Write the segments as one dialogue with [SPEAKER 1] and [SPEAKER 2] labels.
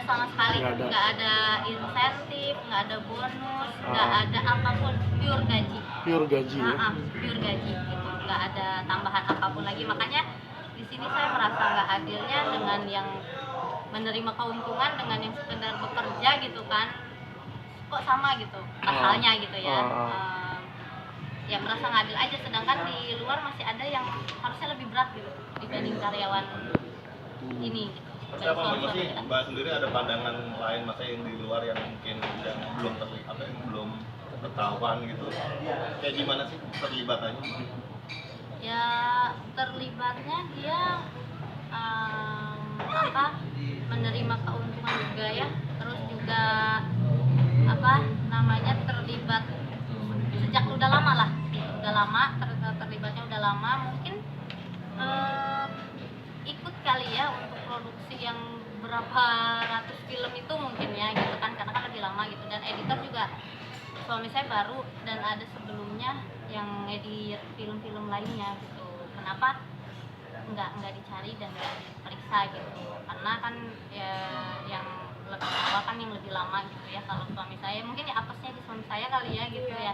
[SPEAKER 1] sama sekali,
[SPEAKER 2] Nggak ada.
[SPEAKER 1] nggak ada insentif, nggak ada bonus, nggak ada apapun, pure gaji.
[SPEAKER 2] Pure gaji ya.
[SPEAKER 1] Pure gaji gitu, nggak ada tambahan apapun lagi. Makanya di sini saya merasa nggak adilnya dengan yang menerima keuntungan dengan yang sekedar bekerja gitu kan, kok sama gitu pasalnya gitu ya. Ya merasa nggak adil aja, sedangkan di luar masih ada yang harusnya lebih berat gitu dibanding karyawan ini gitu.
[SPEAKER 3] Tapi apa sih Mbak sendiri ada pandangan lain masa yang di luar yang mungkin yang belum terlihat, yang belum ketahuan gitu, kayak gimana sih terlibatannya?
[SPEAKER 1] Ya terlibatnya dia menerima keuntungan juga ya, terus juga terlibat sejak udah lama lah, udah lama terlibatnya udah lama, mungkin ikut kali ya untuk produksi yang berapa ratus film itu mungkin ya gitu kan, karena kan lebih lama gitu, dan editor juga suami saya baru dan ada sebelumnya yang edit film-film lainnya gitu. Kenapa nggak dicari dan nggak diperiksa gitu, karena kan ya yang lebih awal kan yang lebih lama gitu ya. Kalau suami saya mungkin ya apesnya di suami saya kali ya gitu ya,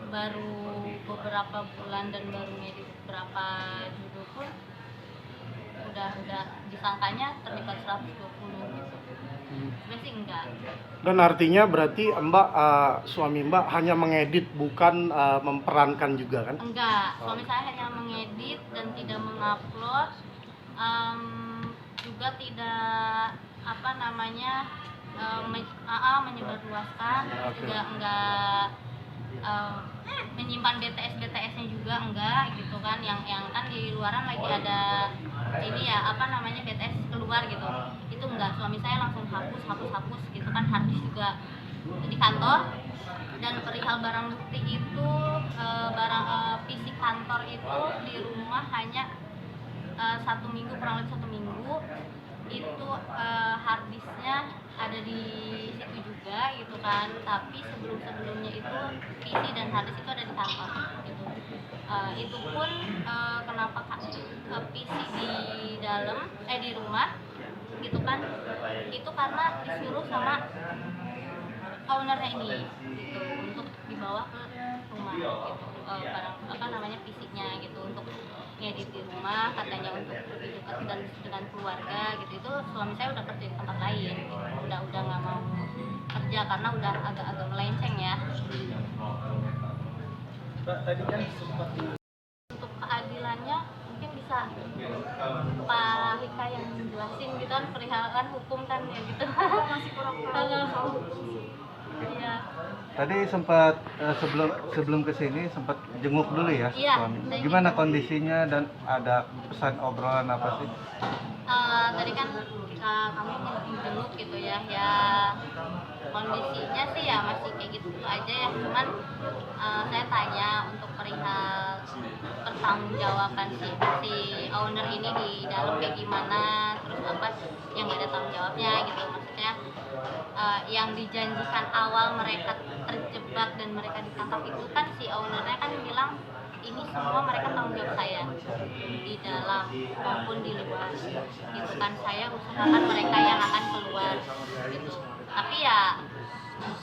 [SPEAKER 1] baru beberapa bulan dan baru ngedit beberapa judul pun udah disangkanya terlibat 120 gitu. Sebenarnya sih enggak.
[SPEAKER 2] Dan artinya berarti Mbak, suami Mbak hanya mengedit, bukan memperankan juga kan?
[SPEAKER 1] Enggak, suami saya hanya mengedit dan tidak mengupload, juga tidak menyebarluaskan, juga enggak menyimpan BTS-nya juga enggak gitu kan, yang kan di luaran lagi ada ini ya BTS keluar gitu, itu enggak, suami saya langsung hapus gitu kan, harddisk juga di kantor. Dan perihal barang bukti itu PC kantor itu di rumah hanya 1 minggu, kurang lebih 1 minggu itu harddisknya ada di situ juga gitu kan, tapi sebelumnya itu PC dan harddisk itu ada di kantor gitu. Itu pun kenapa PC di dalam di rumah gitu kan, itu karena disuruh sama ownernya ini gitu untuk dibawa ke rumah gitu, barang PC-nya gitu untuk ngedit di rumah, katanya untuk lebih dekat dan dengan keluarga gitu. Itu suami saya udah kerja di tempat lain gitu, udah nggak mau kerja karena udah agak melenceng ya.
[SPEAKER 3] Tadi kan sempat
[SPEAKER 1] Untuk keadilannya mungkin bisa Pak Hika yang jelasin gitu kan, perihal kan hukum kan ya gitu. Masih kurang tahu. Iya.
[SPEAKER 4] Tadi sempat sebelum kesini sempat jenguk dulu ya,
[SPEAKER 1] Iya,
[SPEAKER 4] suami. Gimana kondisinya dan ada pesan obrolan apa sih?
[SPEAKER 1] Tadi kan kami jenguk gitu ya, kondisinya sih ya masih kayak gitu aja ya, cuman saya tanya untuk perihal pertanggungjawaban si owner ini di dalam kayak gimana, terus yang nggak ada tanggung jawabnya gitu, maksudnya yang dijanjikan awal mereka terjebak dan mereka ditangkap itu kan si ownernya kan bilang ini semua mereka tanggung jawab saya di dalam maupun di luar gitu kan, saya usahakan mereka yang akan keluar gitu, tapi ya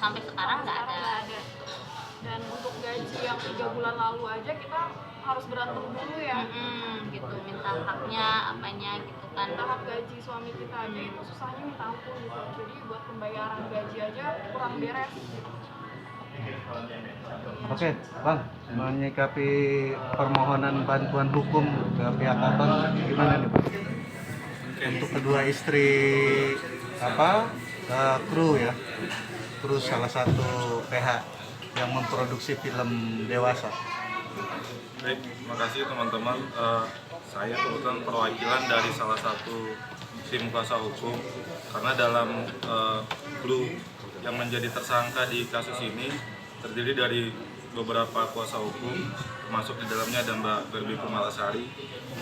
[SPEAKER 1] sampai sekarang nggak ada.
[SPEAKER 5] Dan untuk gaji yang 3 bulan lalu aja kita harus berantem dulu ya,
[SPEAKER 1] gitu, minta haknya apanya gitu kan,
[SPEAKER 5] minta hak gaji suami kita aja itu susahnya minta ampun gitu, jadi buat pembayaran gaji aja kurang beres gitu.
[SPEAKER 4] Oke, Bang, menyikapi permohonan bantuan hukum ke pihak abang gimana nih, Bang? Untuk kedua istri kru salah satu PH yang memproduksi film dewasa.
[SPEAKER 6] Baik, terima kasih teman-teman. Saya kebetulan perwakilan dari salah satu tim kuasa hukum, karena dalam kru yang menjadi tersangka di kasus ini terdiri dari beberapa kuasa hukum, termasuk di dalamnya ada Mbak Berbi Kumalasari.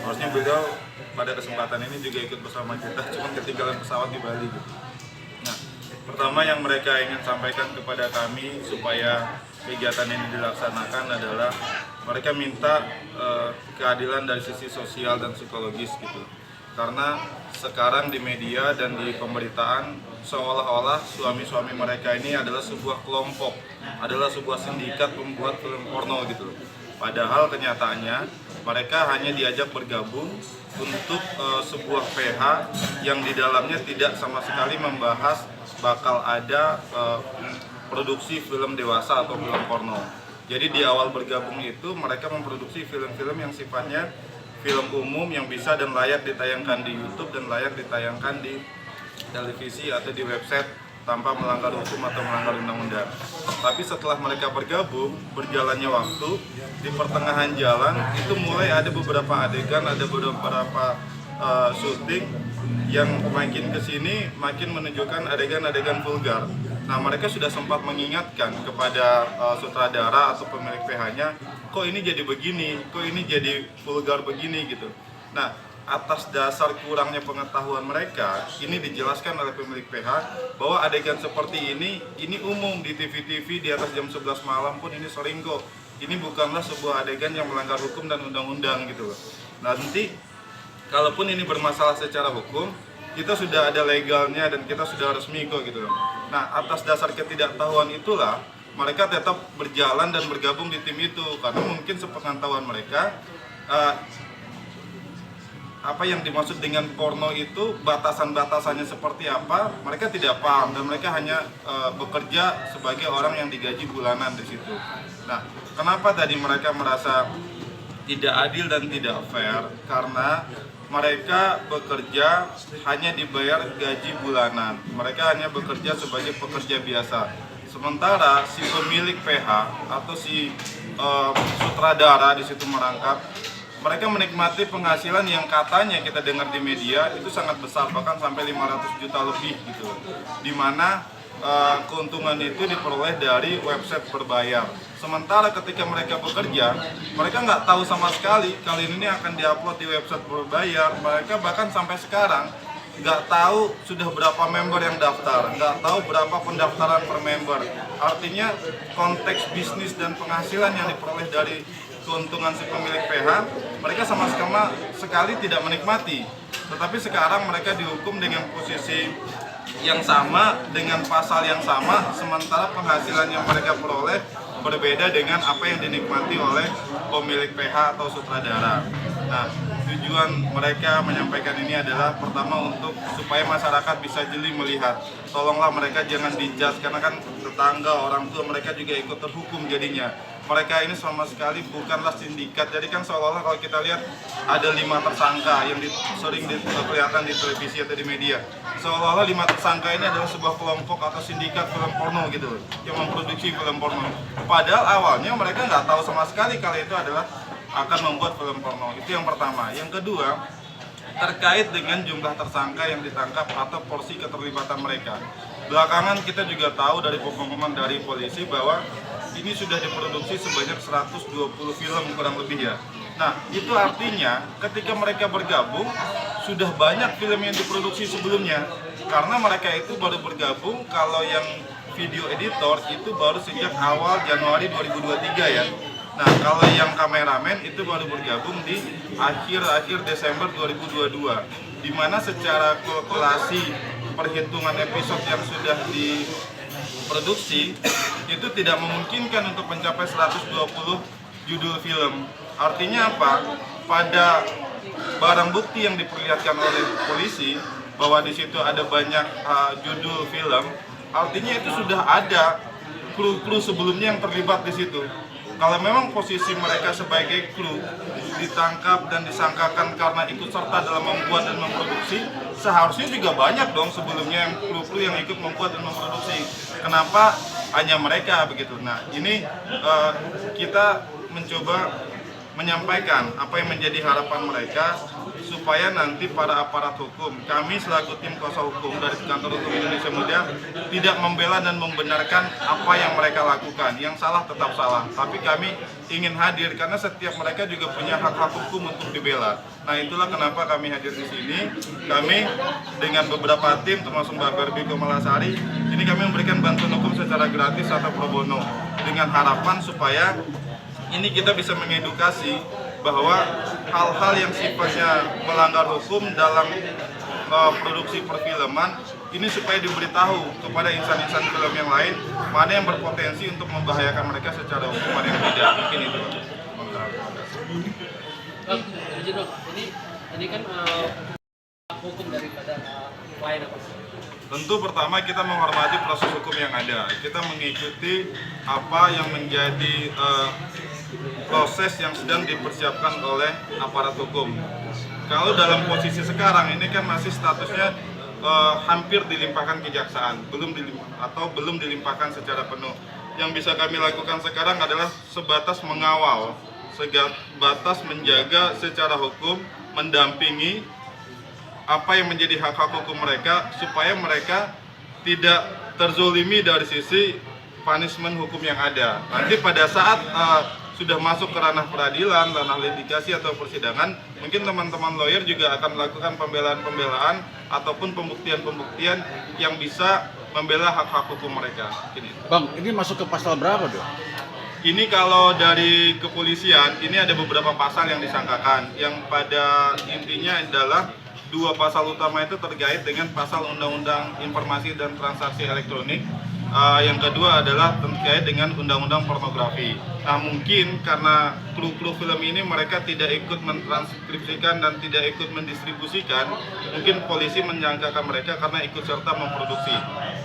[SPEAKER 6] Harusnya beliau pada kesempatan ini juga ikut bersama kita, cuma ketinggalan pesawat di Bali. Nah, pertama yang mereka ingin sampaikan kepada kami supaya kegiatan ini dilaksanakan adalah mereka minta keadilan dari sisi sosial dan psikologis gitu. karena sekarang di media dan di pemberitaan seolah-olah suami-suami mereka ini adalah sebuah kelompok, adalah sebuah sindikat pembuat film porno gitu loh. Padahal kenyataannya mereka hanya diajak bergabung untuk sebuah PH yang di dalamnya tidak sama sekali membahas bakal ada produksi film dewasa atau film porno. Jadi di awal bergabung itu mereka memproduksi film-film yang sifatnya film umum yang bisa dan layak ditayangkan di YouTube dan layak ditayangkan di televisi atau di website tanpa melanggar hukum atau melanggar undang-undang. Tapi setelah mereka bergabung, berjalannya waktu, di pertengahan jalan itu mulai ada beberapa adegan, ada beberapa syuting yang makin kesini makin menunjukkan adegan-adegan vulgar. Nah, mereka sudah sempat mengingatkan kepada sutradara atau pemilik PH-nya, kok ini jadi begini, kok ini jadi vulgar begini gitu. Nah, atas dasar kurangnya pengetahuan mereka, ini dijelaskan oleh pemilik PH bahwa adegan seperti ini umum di TV-TV di atas jam 11 malam pun ini sering kok. Ini bukanlah sebuah adegan yang melanggar hukum dan undang-undang gitu loh. Nanti kalaupun ini bermasalah secara hukum, kita sudah ada legalnya dan kita sudah resmi kok gitu loh. Nah, atas dasar ketidaktahuan itulah mereka tetap berjalan dan bergabung di tim itu karena mungkin sepengetahuan mereka apa yang dimaksud dengan porno itu batasan-batasannya seperti apa mereka tidak paham dan mereka hanya bekerja sebagai orang yang digaji bulanan di situ. Nah, kenapa tadi mereka merasa tidak adil dan tidak fair? Karena mereka bekerja hanya dibayar gaji bulanan. Mereka hanya bekerja sebagai pekerja biasa. Sementara si pemilik PH atau si sutradara di situ merangkap, mereka menikmati penghasilan yang katanya kita dengar di media itu sangat besar, bahkan sampai 500 juta lebih gitu. Dimana keuntungan itu diperoleh dari website berbayar. Sementara ketika mereka bekerja, mereka nggak tahu sama sekali kali ini akan diupload di website berbayar. Mereka bahkan sampai sekarang nggak tahu sudah berapa member yang daftar, nggak tahu berapa pendaftaran per member. Artinya konteks bisnis dan penghasilan yang diperoleh dari keuntungan si pemilik PH, mereka sama sekali tidak menikmati. Tetapi sekarang mereka dihukum dengan posisi yang sama, dengan pasal yang sama, sementara penghasilan yang mereka peroleh berbeda dengan apa yang dinikmati oleh pemilik PH atau sutradara. Nah, tujuan mereka menyampaikan ini adalah pertama untuk supaya masyarakat bisa jeli melihat. Tolonglah mereka jangan dijudge karena kan tetangga, orang tua mereka juga ikut terhukum jadinya. Mereka ini sama sekali bukanlah sindikat. Jadi kan seolah-olah kalau kita lihat ada 5 tersangka yang sering kelihatan di televisi atau di media. Seolah-olah 5 tersangka ini adalah sebuah kelompok atau sindikat film porno gitu yang memproduksi film porno. Padahal awalnya mereka nggak tahu sama sekali kalau itu adalah akan membuat film porno. Itu yang pertama. Yang kedua, terkait dengan jumlah tersangka yang ditangkap atau porsi keterlibatan mereka. Belakangan kita juga tahu dari pengumuman dari polisi bahwa ini sudah diproduksi sebanyak 120 film kurang lebih ya. Nah, itu artinya ketika mereka bergabung sudah banyak film yang diproduksi sebelumnya. Karena mereka itu baru bergabung, kalau yang video editor itu baru sejak awal Januari 2023 ya. Nah, kalau yang kameramen itu baru bergabung di akhir Desember 2022. Di mana secara kalkulasi perhitungan episode yang sudah diproduksi itu tidak memungkinkan untuk mencapai 120 judul film. Artinya apa? Pada barang bukti yang diperlihatkan oleh polisi bahwa di situ ada banyak judul film, artinya itu sudah ada kru-kru sebelumnya yang terlibat di situ. Kalau memang posisi mereka sebagai kru ditangkap dan disangkakan karena ikut serta dalam membuat dan memproduksi, seharusnya juga banyak dong sebelumnya yang kru-kru yang ikut membuat dan memproduksi. Kenapa hanya mereka begitu? Nah, ini kita mencoba menyampaikan apa yang menjadi harapan mereka supaya nanti para aparat hukum, kami selaku tim kuasa hukum dari Kantor Hukum Indonesia Muda tidak membela dan membenarkan apa yang mereka lakukan. Yang salah tetap salah, tapi kami ingin hadir karena setiap mereka juga punya hak-hak hukum untuk dibela. Nah, itulah kenapa kami hadir di sini. Kami dengan beberapa tim termasuk Mbak Berbi Komalasari, ini kami memberikan bantuan hukum secara gratis atau pro bono dengan harapan supaya ini kita bisa mengedukasi bahwa hal-hal yang sifatnya melanggar hukum dalam produksi perfilman ini supaya diberitahu kepada insan-insan film yang lain mana yang berpotensi untuk membahayakan mereka secara hukum, mana yang tidak. Mungkin itu.
[SPEAKER 7] Ini kan hukum daripada klien apa?
[SPEAKER 6] Tentu pertama kita menghormati proses hukum yang ada. Kita mengikuti apa yang menjadi proses yang sedang dipersiapkan oleh aparat hukum. Kalau dalam posisi sekarang ini kan masih statusnya hampir dilimpahkan kejaksaan, belum dilimpahkan secara penuh. Yang bisa kami lakukan sekarang adalah sebatas mengawal, sebatas menjaga secara hukum, mendampingi apa yang menjadi hak-hak hukum mereka supaya mereka tidak terzolimi dari sisi punishment hukum yang ada. Nanti pada saat sudah masuk ke ranah peradilan, ranah litigasi atau persidangan, mungkin teman-teman lawyer juga akan melakukan pembelaan-pembelaan ataupun pembuktian-pembuktian yang bisa membela hak-hak hukum mereka.
[SPEAKER 8] Bang, ini masuk ke pasal berapa dong?
[SPEAKER 6] Ini kalau dari kepolisian, ini ada beberapa pasal yang disangkakan, yang pada intinya adalah dua pasal utama itu terkait dengan pasal Undang-Undang Informasi dan Transaksi Elektronik. Yang kedua adalah terkait dengan Undang-Undang Pornografi. Nah, mungkin karena kru-kru film ini mereka tidak ikut mentranskripsikan dan tidak ikut mendistribusikan, mungkin polisi menyangkakan mereka karena ikut serta memproduksi.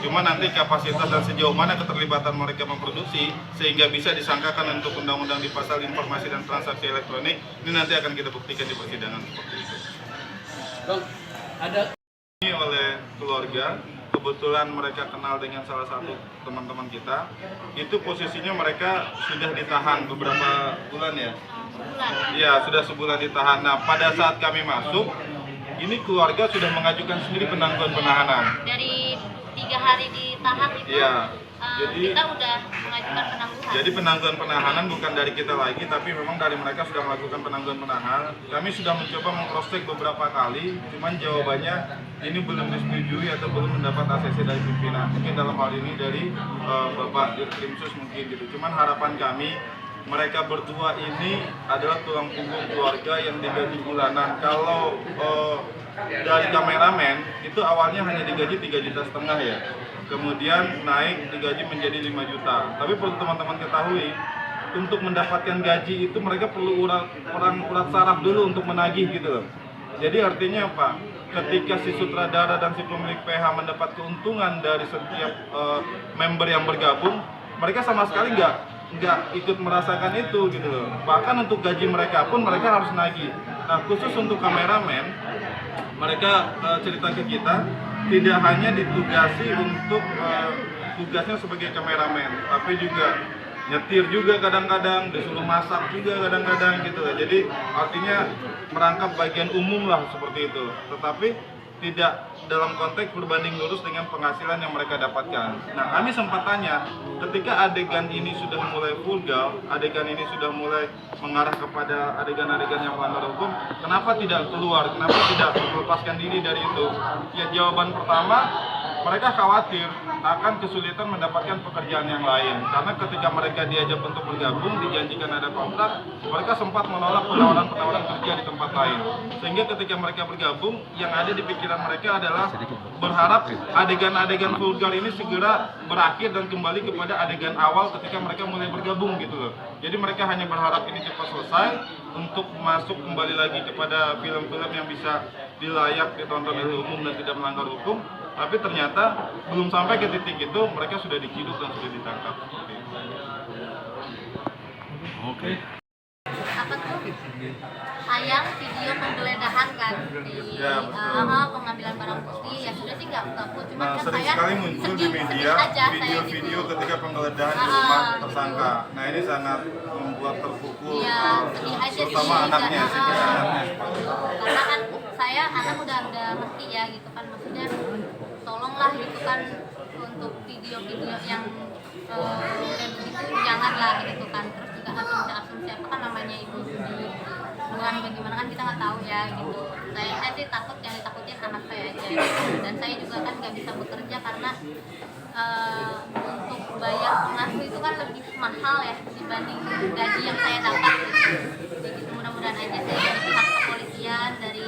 [SPEAKER 6] Cuma nanti kapasitas dan sejauh mana keterlibatan mereka memproduksi sehingga bisa disangkakan untuk undang-undang di pasal Informasi dan Transaksi Elektronik, ini nanti akan kita buktikan di persidangan seperti itu.
[SPEAKER 7] Bang, ada
[SPEAKER 6] Ini oleh keluarga, kebetulan mereka kenal dengan salah satu teman-teman kita. Itu posisinya mereka sudah ditahan beberapa bulan ya?
[SPEAKER 1] Sebulan.
[SPEAKER 6] Iya, sudah sebulan ditahan. Nah, pada saat kami masuk, ini keluarga sudah mengajukan sendiri penangguhan penahanan.
[SPEAKER 1] Dari 3 hari ditahan itu
[SPEAKER 6] Iya. Jadi
[SPEAKER 1] kita udah mengajukan penangguhan.
[SPEAKER 6] Jadi penangguhan penahanan bukan dari kita lagi, tapi memang dari mereka sudah melakukan penangguhan penahanan. Kami sudah mencoba meng-cross-check beberapa kali, cuman jawabannya ini belum disetujui atau belum mendapat ACC dari pimpinan. Mungkin dalam hal ini dari Bapak Dirkrimsus mungkin gitu. Cuman harapan kami, mereka berdua ini adalah tulang punggung keluarga yang digaji bulanan. Kalau dari kameramen itu awalnya hanya digaji 3,5 juta ya. Kemudian naik digaji menjadi 5 juta. Tapi perlu teman-teman ketahui, untuk mendapatkan gaji itu mereka perlu urat saraf dulu untuk menagih gitu loh. Jadi artinya apa? Ketika si sutradara dan si pemilik PH mendapat keuntungan dari setiap member yang bergabung, mereka sama sekali nggak ikut merasakan itu gitu loh. Bahkan untuk gaji mereka pun mereka harus nagih. Nah, khusus untuk kameramen, mereka cerita ke kita tidak hanya ditugasi untuk tugasnya sebagai kameramen, tapi juga nyetir juga kadang-kadang, disuruh masak juga kadang-kadang gitu lah. Jadi artinya merangkap bagian umum lah seperti itu. Tetapi tidak dalam konteks berbanding lurus dengan penghasilan yang mereka dapatkan. Nah, kami sempat tanya, ketika adegan ini sudah mulai vulgar, adegan ini sudah mulai mengarah kepada adegan-adegan yang melanggar hukum, kenapa tidak keluar? Kenapa tidak melepaskan diri dari itu? Ya, jawaban pertama, mereka khawatir akan kesulitan mendapatkan pekerjaan yang lain. Karena ketika mereka diajak untuk bergabung, dijanjikan ada kontrak, mereka sempat menolak penawaran-penawaran kerja di tempat lain. Sehingga ketika mereka bergabung, yang ada di pikiran mereka adalah berharap adegan-adegan vulgar ini segera berakhir dan kembali kepada adegan awal ketika mereka mulai bergabung gitu loh. Jadi mereka hanya berharap ini cepat selesai untuk masuk kembali lagi kepada film-film yang bisa dilayak ditonton oleh umum dan tidak melanggar hukum. Tapi ternyata belum sampai ke titik itu mereka sudah diciduk dan sudah ditangkap.
[SPEAKER 8] Oke.
[SPEAKER 1] Apa tuh? Ayang video penggeledahan kan di pengambilan barang bukti, ya sudah sih nggak pun, cuma
[SPEAKER 6] Nah,
[SPEAKER 1] kan
[SPEAKER 6] sering
[SPEAKER 1] saya
[SPEAKER 6] sekali muncul di media video-video ketika penggeledahan di rumah tersangka. Nah, ini sangat membuat terpukul,
[SPEAKER 1] Iya, sedih aja
[SPEAKER 6] terutama
[SPEAKER 1] sih,
[SPEAKER 6] anaknya,
[SPEAKER 1] nggak,
[SPEAKER 6] sedih anaknya.
[SPEAKER 1] karena kan saya anak udah ngerti ya gitu kan, maksudnya tolonglah gitu kan untuk video-video yang kayak begitu janganlah gitu kan. Terus juga asumsi apa kan namanya ibu di luar bagaimana kan kita nggak tahu ya gitu. Saya sih takut, yang ditakutin anak saya aja gitu. Dan saya juga kan nggak bisa bekerja karena untuk bayar pengasuh itu kan lebih mahal ya dibanding gaji yang saya dapat gitu. Jadi mudah-mudahan dikabulkan aja sih dari pihak kepolisian, dari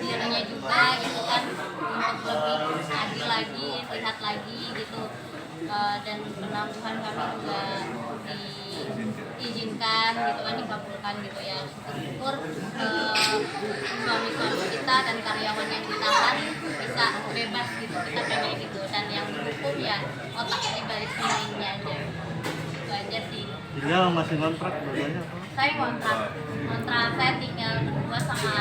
[SPEAKER 1] dirinya juga gitu kan, untuk lebih adil lagi, lihat lagi gitu. Dan penangguhan kami juga diizinkan gitu kan, dikabulkan gitu ya. Syukur suami-suami kita dan karyawan yang ditahan bisa bebas gitu, kita pengen gitu. Dan yang dihukum ya otaknya dibalik sininya aja, itu aja sih.
[SPEAKER 4] Tinggal masih ngontrak dua-duanya apa?
[SPEAKER 1] Saya kontrak saya tinggal berdua sama